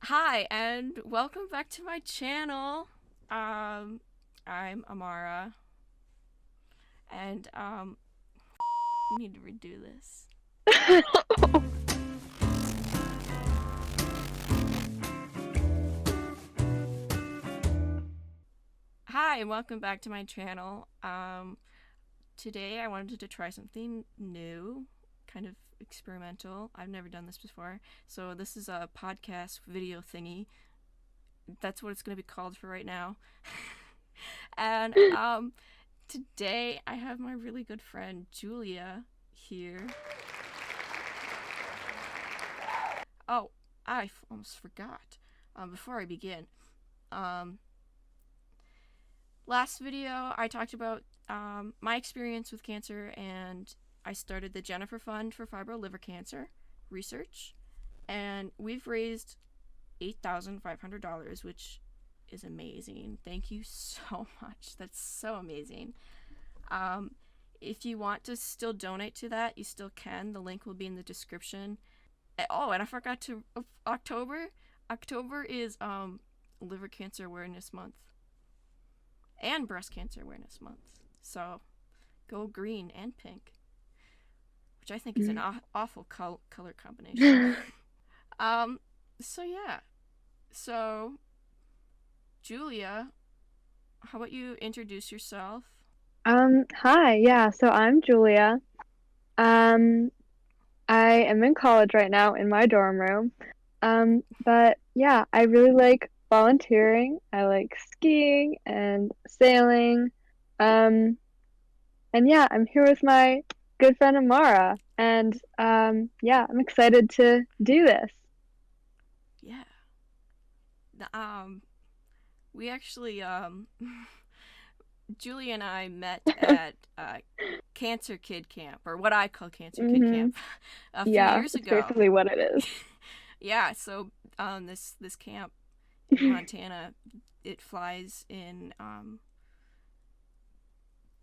Hi, and welcome back to my channel. I'm Amara, and we need to redo this. Hi, and welcome back to my channel. Today I wanted to try something new, kind of experimental. I've never done this before, so this is a podcast video thingy. That's what it's going to be called for right now. And today I have my really good friend Julia here. Oh, almost forgot. Before I begin, um, last video I talked about my experience with cancer, and I started the Jenafur Fund for Fibrolamellar cancer research, and we've raised $8,500, which is amazing. Thank you so much. That's so amazing. If you want to still donate to that, you still can. The link will be in the description. Oh, and I forgot to October. October is Liver Cancer Awareness Month and Breast Cancer Awareness Month. So go green and pink, which I think is an awful color combination. So yeah. So Julia, how about you introduce yourself? Hi, yeah, so I'm Julia. I am in college right now in my dorm room. But yeah, I really like volunteering. I like skiing and sailing. Um, and yeah, I'm here with my good friend Amara. And yeah, I'm excited to do this. Yeah. We actually Julie and I met at Cancer Kid Camp, or what I call Cancer Kid Mm-hmm. Camp, a few Yeah, years it's ago. basically what it is. Yeah, so this camp in Montana, it flies in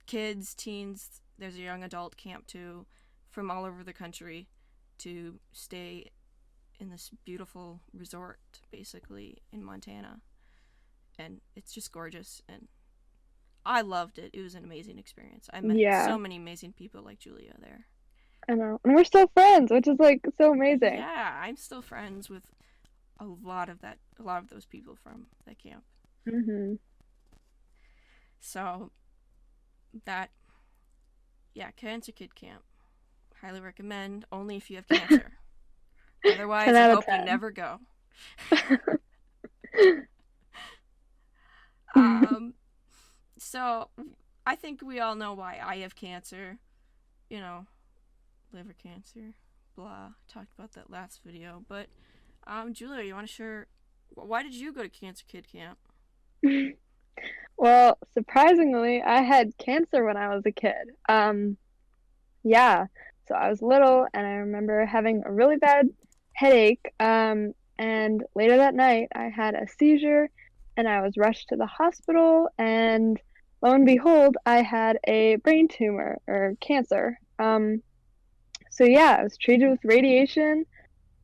kids, teens. There's a young adult camp too, from all over the country, to stay in this beautiful resort, basically in Montana, and it's just gorgeous, and I loved it. It was an amazing experience. I met Yeah, so many amazing people like Julia there. I know. And we're still friends, which is like so amazing. Yeah, I'm still friends with a lot of those people from that camp. Mm-hmm. So that, yeah, Cancer Kid Camp. Highly recommend, only if you have cancer. 10 Otherwise, I out of hope you 10. never go. Um, so I think we all know why I have cancer. You know, liver cancer. Blah. Talked about that last video. But Julia, you want to share? Why did you go to Cancer Kid Camp? Well, surprisingly, I had cancer when I was a kid. Yeah, so I was little and I remember having a really bad headache. And later that night, I had a seizure and I was rushed to the hospital. And lo and behold, I had a brain tumor or cancer. So yeah, I was treated with radiation.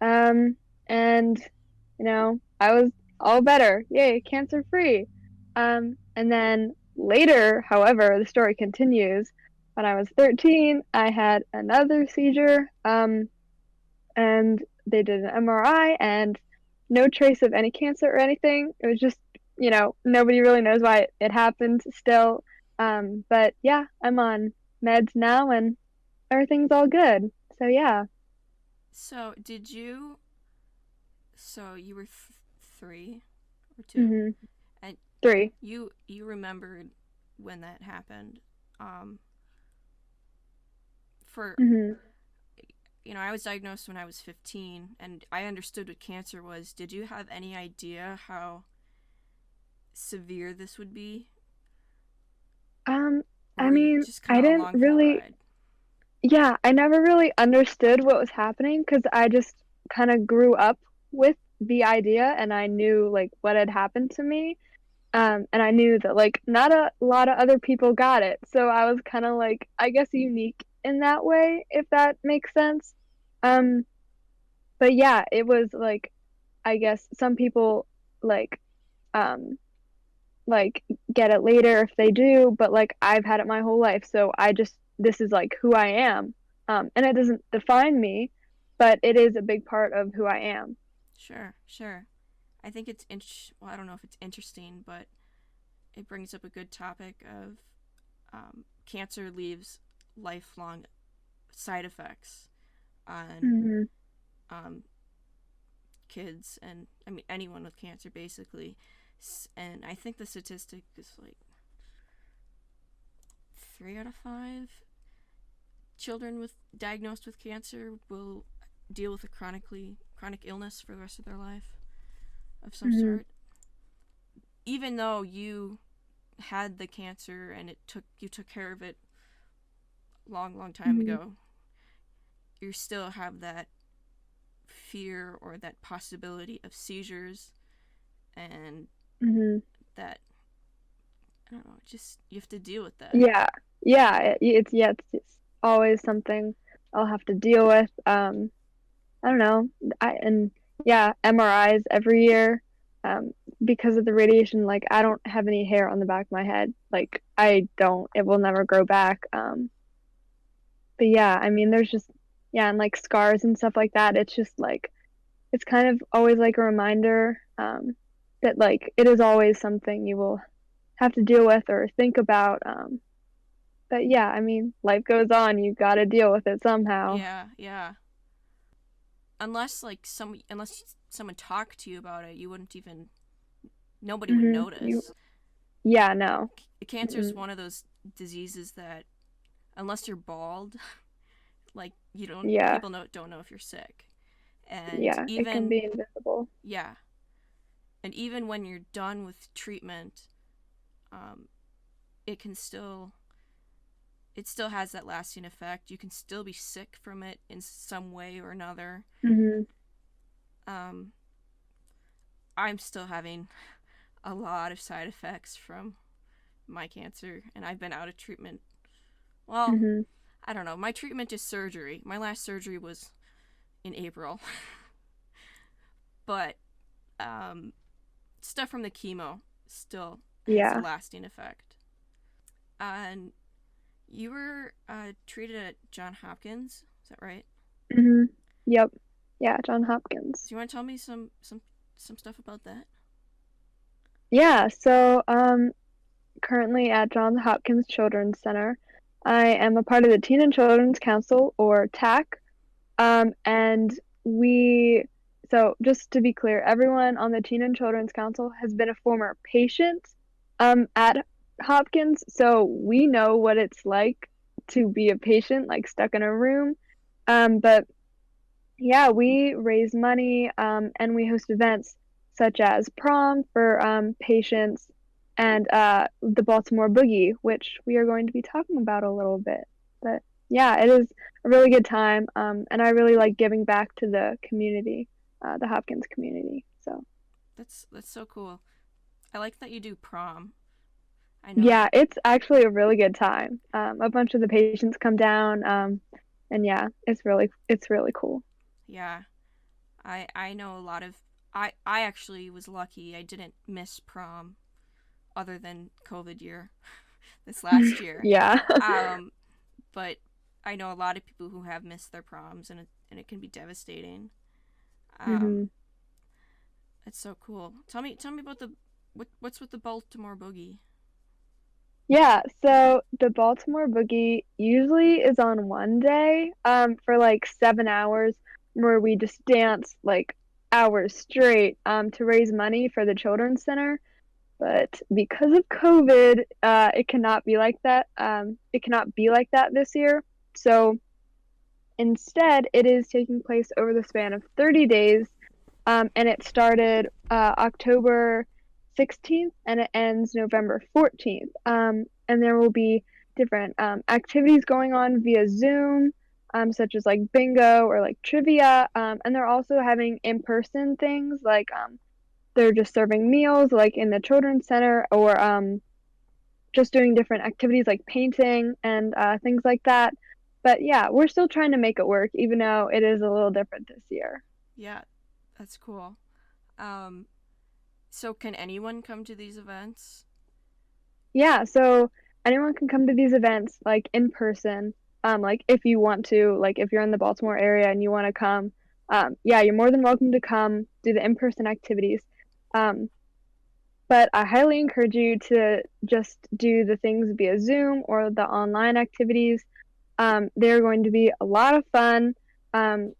Um, and I was all better. Yay, cancer free. And then later, however, the story continues. When I was 13, I had another seizure. And they did an MRI and no trace of any cancer or anything. It was just, nobody really knows why it happened still. But yeah, I'm on meds now and everything's all good. So yeah. So did you? So you were 3 or 2, Mm-hmm. and 3. you remembered when that happened. Um, for Mm-hmm. I was diagnosed when I was 15, and I understood what cancer was. Did you have any idea how severe this would be, Um, or I were you mean, just kind I of didn't along for the really, ride? yeah, I never really understood what was happening because I just kind of grew up with the idea and I knew like what had happened to me. And I knew that like not a lot of other people got it. So I was kind of like, I guess unique in that way, if that makes sense. Um, but yeah, it was like I guess some people like um like get it later if they do, but like I've had it my whole life, so this is like who I am. And it doesn't define me, but it is a big part of who I am. Sure, sure. I think it's well, I don't know if it's interesting, but it brings up a good topic of cancer leaves lifelong side effects on Hmm. um, kids and I mean anyone with cancer basically. And I think the statistic is like 3 out of 5 children with diagnosed with cancer will deal with a chronic illness for the rest of their life of some Hmm. sort. Even though you had the cancer and you took care of it long time Hmm. ago, you still have that fear or that possibility of seizures and Hmm. that I don't know, just you have to deal with that. Yeah, yeah, it's always something I'll have to deal with. I don't know. And yeah, MRIs every year. Um, because of the radiation, like I don't have any hair on the back of my head. Like I don't. It will never grow back. But yeah, I mean, there's just yeah, and like scars and stuff like that. It's just like it's kind of always like a reminder that like it is always something you will have to deal with or think about. But yeah, I mean, life goes on. You got to deal with it somehow. Yeah, yeah. Unless someone talked to you about it, you wouldn't even nobody would You notice. Yeah, no. Cancer is Mm-mm. one of those diseases that unless you're bald, like you don't Yeah, people don't know if you're sick. And yeah, it can even be invisible. yeah, and even when you're done with treatment, um, it can still it still has that lasting effect. You can still be sick from it in some way or another. Hmm. Um, I'm still having a lot of side effects from my cancer, and I've been out of treatment. Well, Hmm. I don't know. My treatment is surgery. My last surgery was in April, but um, stuff from the chemo still has a Yeah. lasting effect. And you were treated at John Hopkins, is that right? Hmm. Yep. Yeah, John Hopkins. Do you want to tell me some stuff about that? Yeah, so currently at Johns Hopkins Children's Center, I am a part of the Teen and Children's Council or TAC. And we so just to be clear, everyone on the Teen and Children's Council has been a former patient at Hopkins, so we know what it's like to be a patient, like stuck in a room. But yeah, we raise money and we host events such as prom for patients and the Baltimore Boogie, which we are going to be talking about a little bit. But yeah, it is a really good time, and I really like giving back to the community, the Hopkins community. So That's so cool. I like that you do prom. I know. yeah, it's actually a really good time. A bunch of the patients come down, and yeah, it's really cool. Yeah, I know a lot of. I actually was lucky. I didn't miss prom other than COVID year this last year. Yeah. Um, but I know a lot of people who have missed their proms, and it can be devastating. Um, Hmm. it's so cool. Tell me about what's with the Baltimore Boogie. Yeah, so the Baltimore Boogie usually is on one day, for like 7 hours, where we just dance like hours straight, to raise money for the Children's Center. But because of COVID, it cannot be like that. It cannot be like that this year. So instead, it is taking place over the span of 30 days, and it started October 16th and it ends November 14th. And there will be different activities going on via Zoom, such as like bingo or like trivia. And they're also having in person things like they're just serving meals like in the children's center or just doing different activities like painting and things like that. But yeah, we're still trying to make it work, even though it is a little different this year. Yeah, that's cool. Um, so can anyone come to these events? Yeah, so anyone can come to these events like in person. Like if you want to, like if you're in the Baltimore area and you want to come, yeah, you're more than welcome to come do the in-person activities. Um, but I highly encourage you to just do the things via Zoom or the online activities. They're going to be a lot of fun.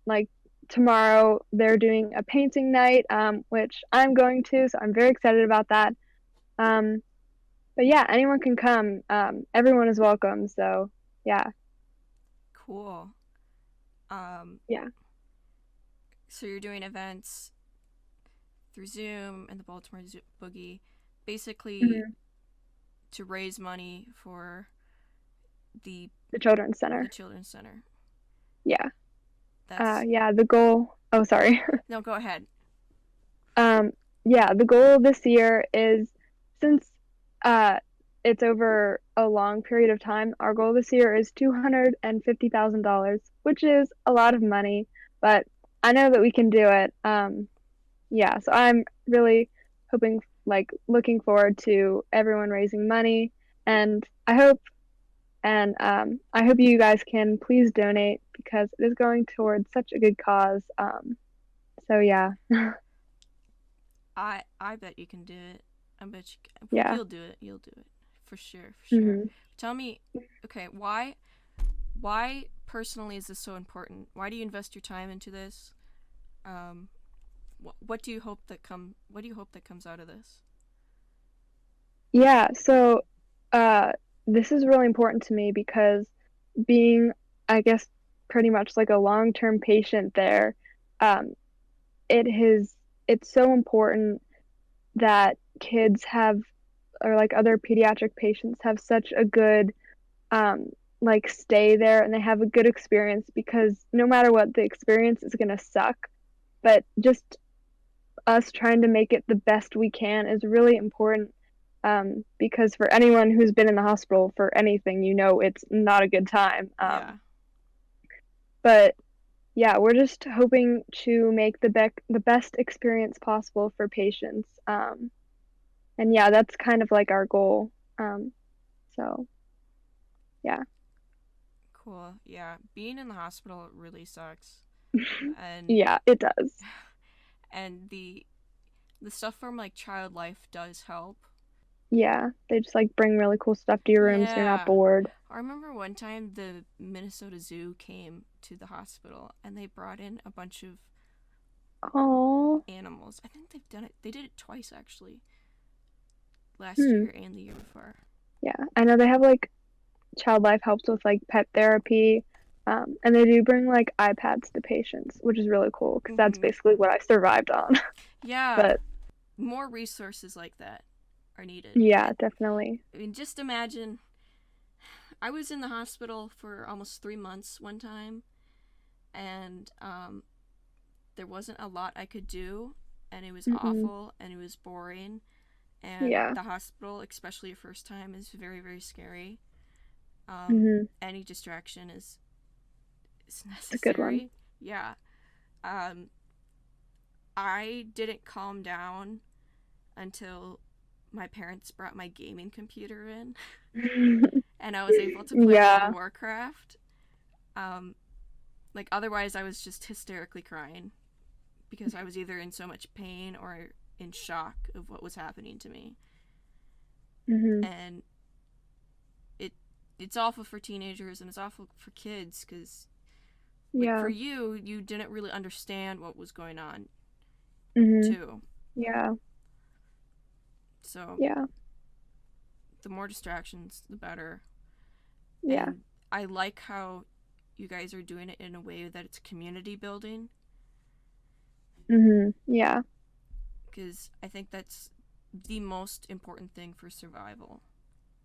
Like tomorrow, they're doing a painting night, which I'm going to, so I'm very excited about that. Um, but yeah, anyone can come. Everyone is welcome. So yeah, Cool. Um, yeah, so you're doing events through Zoom and the Baltimore Boogie, basically hmm to raise money for the the Children's the Center. children's center. Yeah, That's yeah. The goal. Oh, sorry. no. Go ahead. Um, yeah, the goal this year is since uh, it's over a long period of time, our goal this year is $250,000, which is a lot of money, but I know that we can do it. Yeah, so I'm really hoping, like, looking forward to everyone raising money, and I hope you guys can please donate because it is going towards such a good cause. So yeah, I bet you can do it. I bet you can. yeah. You'll do it. You'll do it for sure. For sure. hmm Tell me, okay, why personally is this so important? Why do you invest your time into this? Um, what do you hope that comes out of this? Yeah, so uh, this is really important to me because being, I guess, pretty much like a long-term patient there, um, it has it's so important that kids have or like other pediatric patients have such a good um, like stay there and they have a good experience because no matter what the experience is gonna suck, but just us trying to make it the best we can is really important because for anyone who's been in the hospital for anything, you know it's not a good time. Yeah. But yeah, we're just hoping to make the best experience possible for patients. And yeah, that's kind of like our goal. So yeah, Cool. Yeah. Being in the hospital really sucks. And yeah, it does. and the stuff from like child life does help. Yeah, they just like bring really cool stuff to your room so you're not Yeah. bored. I remember one time the Minnesota Zoo came to the hospital and they brought in a bunch of Oh, animals. I think they've done it. They did it twice actually. Last hmm. year and the year before. Yeah, I know they have like Child Life helps with like pet therapy. And they do bring like iPads to patients, which is really cool because that's Mhm. basically what I survived on. Yeah. But More resources like that are needed. yeah, definitely. I mean, just imagine. I was in the hospital for almost 3 months one time, and there wasn't a lot I could do, and it was hmm awful and it was boring. And Yeah. the hospital, especially your first time, is very, very scary. hmm Any distraction is It's a good one. necessary. Yeah. Um, I didn't calm down until my parents brought my gaming computer in, and I was able to play World of Yeah. Warcraft. Um, like otherwise, I was just hysterically crying because I was either in so much pain or in shock of what was happening to me, hmm and it it's awful for teenagers and it's awful for kids because like for Yeah. you didn't really understand what was going on hmm too. Yeah. So Yeah. the more distractions, the better. Yeah. And I like how you guys are doing it in a way that it's community building Yeah. because I think that's the most important thing for survival.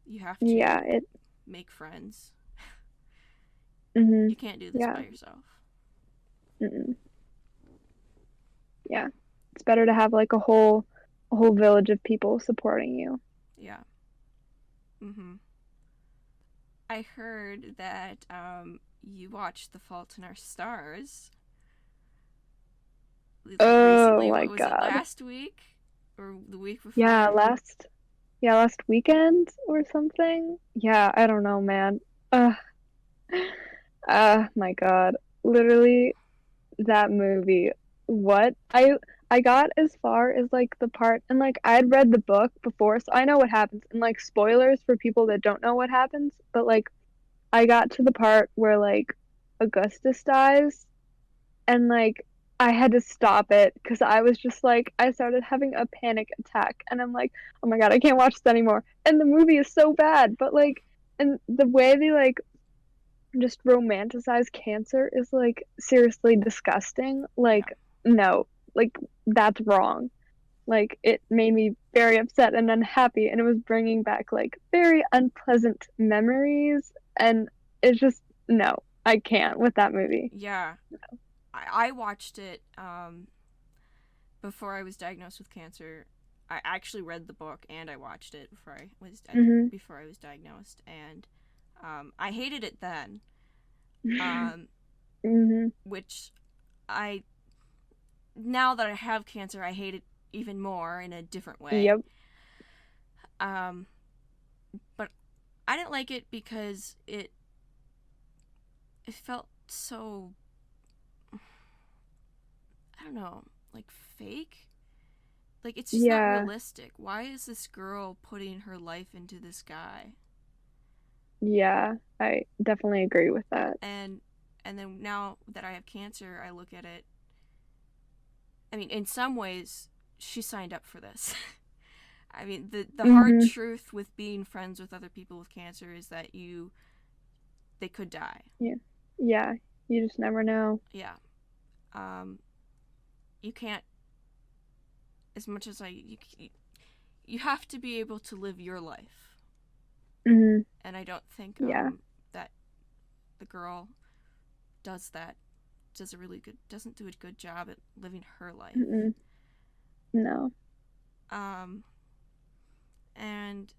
You have Yeah. to It. make friends. hmm You can't do this Yeah. by yourself. mm Yeah. It's better to have like a whole village of people supporting you. Yeah. Mhm. I heard that you watched The Fault in Our Stars. like Oh recently. my What was it, God. last week or the week Yeah, before? last weekend or something. Yeah, I don't know, man. Uh, my God. Literally that movie. What? I got as far as like the part and like I'd read the book before, so I know what happens. And like spoilers for people that don't know what happens, but like I got to the part where like Augustus dies and like I had to stop it because I was just like I started having a panic attack and I'm like, oh my God, I can't watch this anymore. And the movie is so bad, but like and the way they like just romanticize cancer is like seriously disgusting. Yeah. Like no, like that's wrong. Like it made me very upset and unhappy and it was bringing back like very unpleasant memories and it's just no, I can't with that movie. Yeah. I watched it before I was diagnosed with cancer. I actually read the book and I watched it Mhm. before I was diagnosed, and I hated it then. Um, Mhm. which I now that I have cancer, I hate it even more in a different way. Yep. Um, but I didn't like it because it felt so, I don't know, like fake. Like it's just not Yeah. realistic. Why is this girl putting her life into this guy? Yeah. I definitely agree with that. And then now that I have cancer, I look at it. I mean, in some ways, she signed up for this. I mean, the hard Mhm. truth with being friends with other people with cancer is that they could die. Yeah. Yeah. You just never know. Yeah. Um, you can't, as much as you have to be able to live your life. Mhm. And I don't think Yeah. that the girl does that. Doesn't do a good job at living her life. Mm-mm. No. Um, and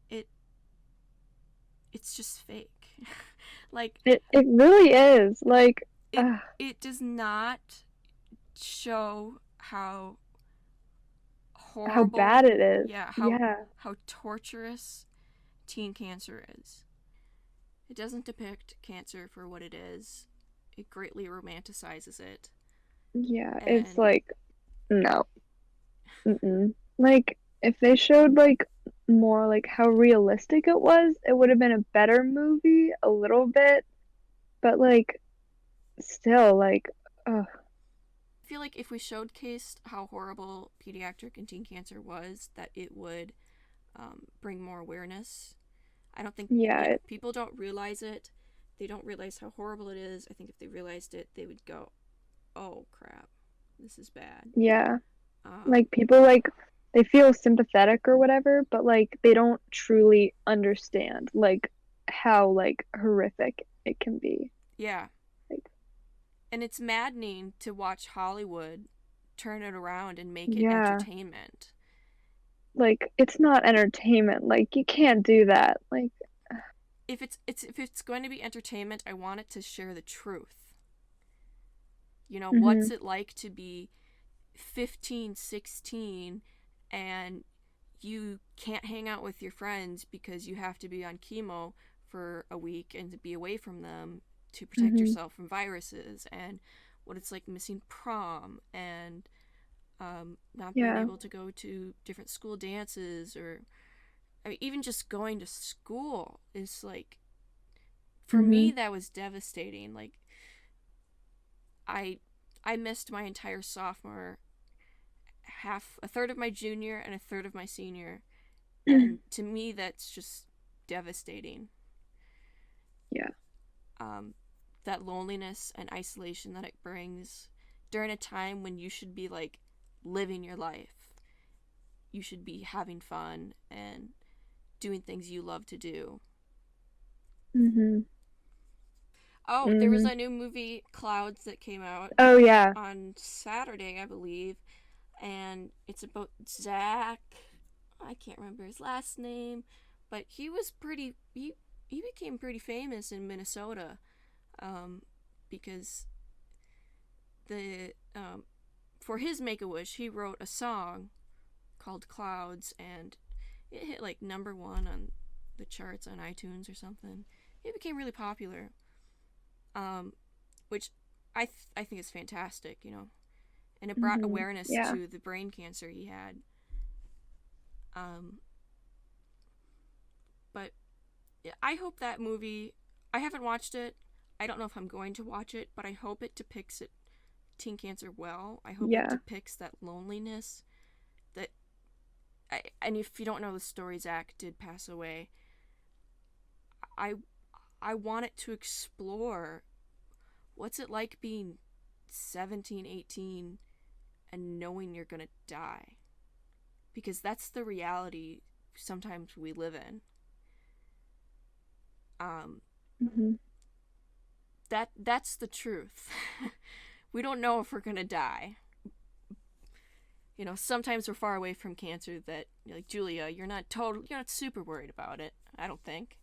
it it's just fake. Like It really is. Like it it does not show how how horrible, bad it is. yeah, Yeah. how torturous teen cancer is. It doesn't depict cancer for what it is. It greatly romanticizes it. Yeah. It's And like no. Mm-mm. Like if they showed like more like how realistic it was, it would have been a better movie a little bit, but like still like ugh. I feel like if we showcased how horrible pediatric and teen cancer was, that it would bring more awareness. I don't think, Yeah, yeah, people don't realize it. They don't realize how horrible it is. I think if they realized it, they would go, oh crap, this is bad. yeah. Um, Like people like they feel sympathetic or whatever, but like they don't truly understand like how like horrific it can be. yeah. Like And it's maddening to watch Hollywood turn it around and make it yeah, entertainment. like it's not entertainment. Like you can't do that. Like If it's going to be entertainment, I want it to share the truth. You know, what's mhm. it like to be 15, 16, and you can't hang out with your friends because you have to be on chemo for a week and to be away from them to protect Mhm. yourself from viruses, and what it's like missing prom, and not being Yeah. able to go to different school dances, or I mean, even just going to school is like, for me, Mhm. that was devastating. Like, I I missed my entire sophomore, a third of my junior and a third of my senior, and to me that's just devastating. Yeah. um, that loneliness and isolation that it brings during a time when you should be like living your life, you should be having fun and doing things you love to do. Mhm. Oh, there was Mhm. a new movie, Clouds, that came out Oh yeah. on Saturday, I believe, and it's about Zach. I can't remember his last name, but he became pretty famous in Minnesota, because the for his Make-A-Wish, he wrote a song called Clouds, and it hit like #1 on the charts on iTunes or something. It became really popular, which I think is fantastic, you know, and it brought awareness to the brain cancer he had. But I hope that movie, I haven't watched it. I don't know if I'm going to watch it, but I hope it depicts teen cancer well. I hope it depicts that loneliness. And if you don't know the story, Zach did pass away. I want it to explore what's it like being 17, 18 and knowing you're gonna die. Because that's the reality sometimes we live in. That's the truth. We don't know if we're gonna die. You know, sometimes we're far away from cancer that, like Julia, you're not super worried about it, I don't think.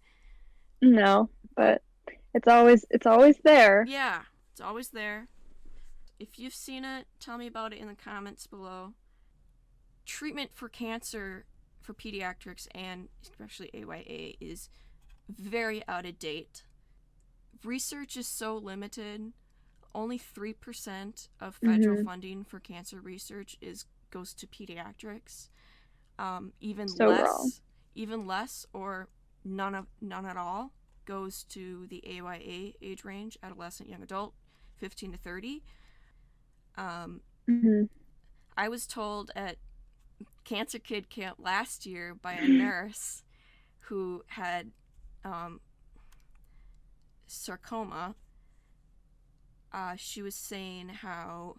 No, but it's always there. Yeah, it's always there. If you've seen it, tell me about it in the comments below. Treatment for cancer for pediatrics and especially AYA is very out of date. Research is so limited. Only 3% of federal funding for cancer research goes to pediatrics. Even less or none at all goes to the AYA age range, adolescent, young adult, 15 to 30. I was told at Cancer Kid Camp last year by a nurse who had sarcoma. She was saying how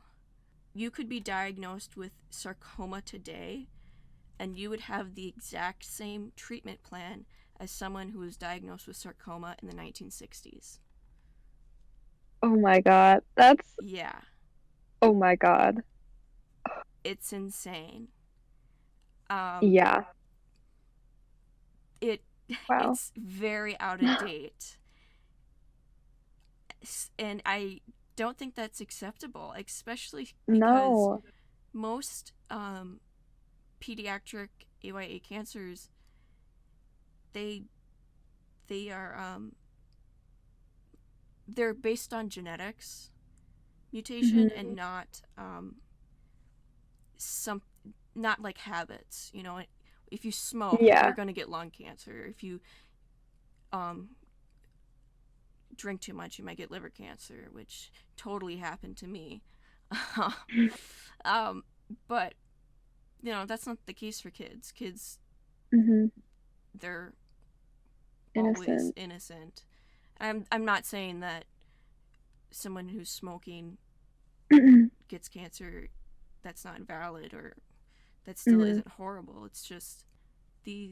you could be diagnosed with sarcoma today and you would have the exact same treatment plan as someone who was diagnosed with sarcoma in the 1960s. Oh my god. Yeah. Oh my god. It's insane. Yeah. It's very out of date. And I don't think that's acceptable, especially because most pediatric AYA cancers, they are they're based on genetics mutation and not not like habits. You know, if you smoke, you're gonna get lung cancer. If you drink too much, you might get liver cancer, which totally happened to me. But you know, that's not the case for kids. Kids, they're always innocent. I'm not saying that someone who's smoking gets cancer, that's not valid or that still isn't horrible. It's just there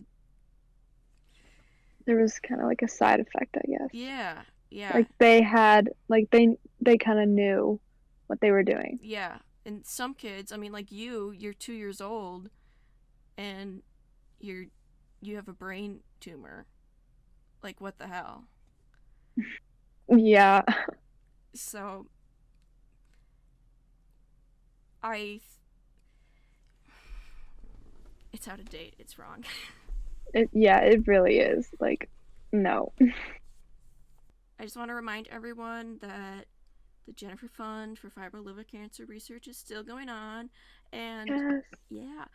was kind of like a side effect, I guess. Yeah. Like they kind of knew what they were doing. Yeah. And some kids, I mean, like you're 2 years old and you have a brain tumor. Like, what the hell? Yeah. So it's out of date. It's wrong. It really is. Like, no. I just want to remind everyone that the Jenafur Fund for Fibrolamellar Cancer Research is still going on. And yeah,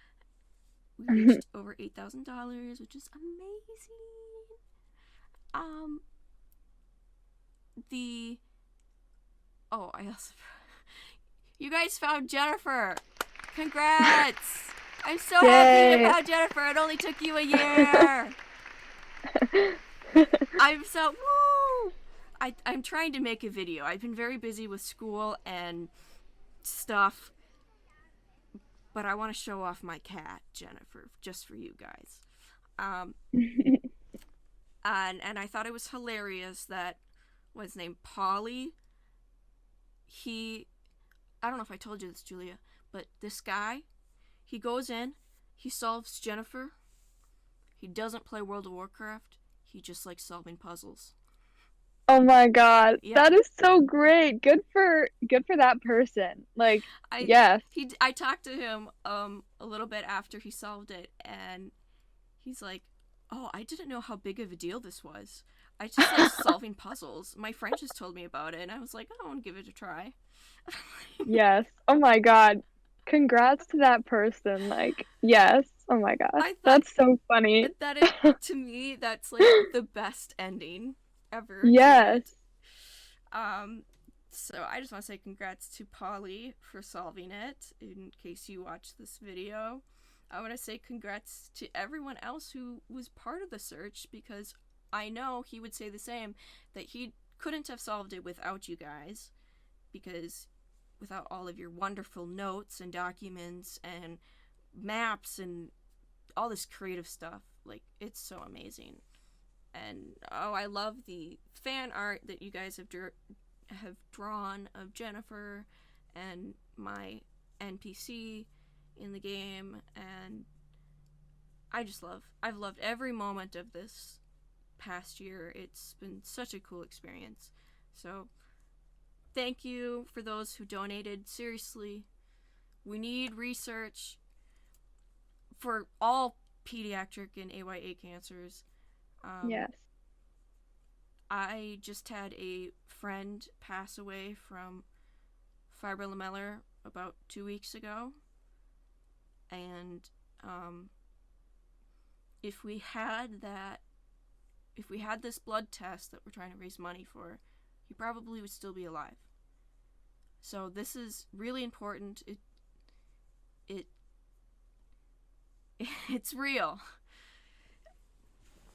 we reached over $8,000, which is amazing. You guys found Jenafur. Congrats. I'm so happy you found Jenafur. It only took you a year. Woo! I'm trying to make a video. I've been very busy with school and stuff, but I want to show off my cat, Jenafur, just for you guys. And I thought it was hilarious that what's his name, Polly. I don't know if I told you this, Julia, but this guy, he goes in, he solves Jenafur. He doesn't play World of Warcraft. He just likes solving puzzles. Oh my God. Yeah. That is so great. Good for that person. Like, I yes. I talked to him a little bit after he solved it, and he's like, "Oh, I didn't know how big of a deal this was. I just like solving puzzles. My friend just told me about it, and I was like, I want to give it a try." Yes. Oh my God. Congrats to that person. Like, yes. Oh my gosh. I thought That's so funny. that it, to me, that's like the best ending ever to Yes. it. Um, so I just want to say congrats to Polly for solving it. In case you watch this video, I want to say congrats to everyone else who was part of the search, because I know he would say the same, that he couldn't have solved it without you guys, because without all of your wonderful notes and documents and maps and all this creative stuff. Like, it's so amazing. And oh, I love the fan art that you guys have drawn of Jenafur and my NPC in the game, and I've loved every moment of this past year. It's been such a cool experience. So thank you for those who donated. Seriously, we need research for all pediatric and AYA cancers. Yes. I just had a friend pass away from Fibrolamellar about 2 weeks ago, and if we had this blood test that we're trying to raise money for, he probably would still be alive. So this is really important. It's real.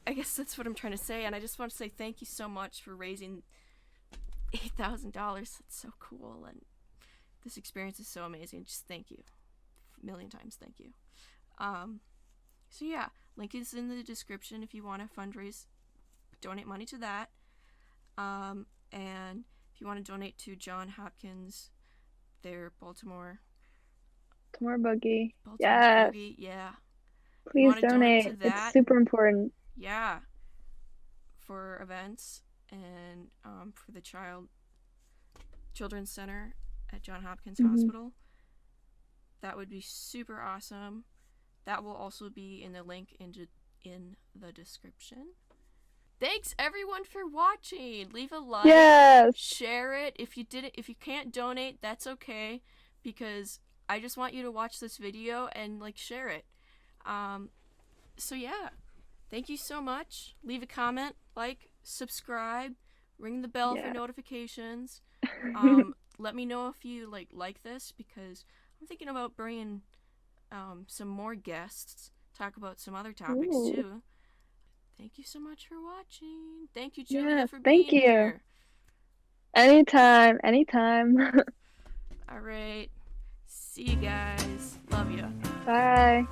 I guess that's what I'm trying to say, and I just want to say thank you so much for raising $8,000. That's so cool, and this experience is so amazing. Just thank you. A million times thank you. So yeah, link is in the description if you want to fundraise, donate money to that. And if you want to donate to John Hopkins, their Baltimore Boogie. Baltimore Yes. Boogie, yeah. Please donate. It's super important. Yeah, for events and for the children's center at John Hopkins Hospital. That would be super awesome. That will also be in the link in the description. Thanks everyone for watching. Leave a like. Yes. Share it. If you can't donate, that's okay, because I just want you to watch this video and like share it. So yeah. Thank you so much. Leave a comment, like, subscribe, ring the bell for notifications. Let me know if you like this, because I'm thinking about bringing some more guests, talk about some other topics too. Thank you so much for watching. Thank you, Julia, for being here. Anytime. All right. See you guys. Love ya. Bye.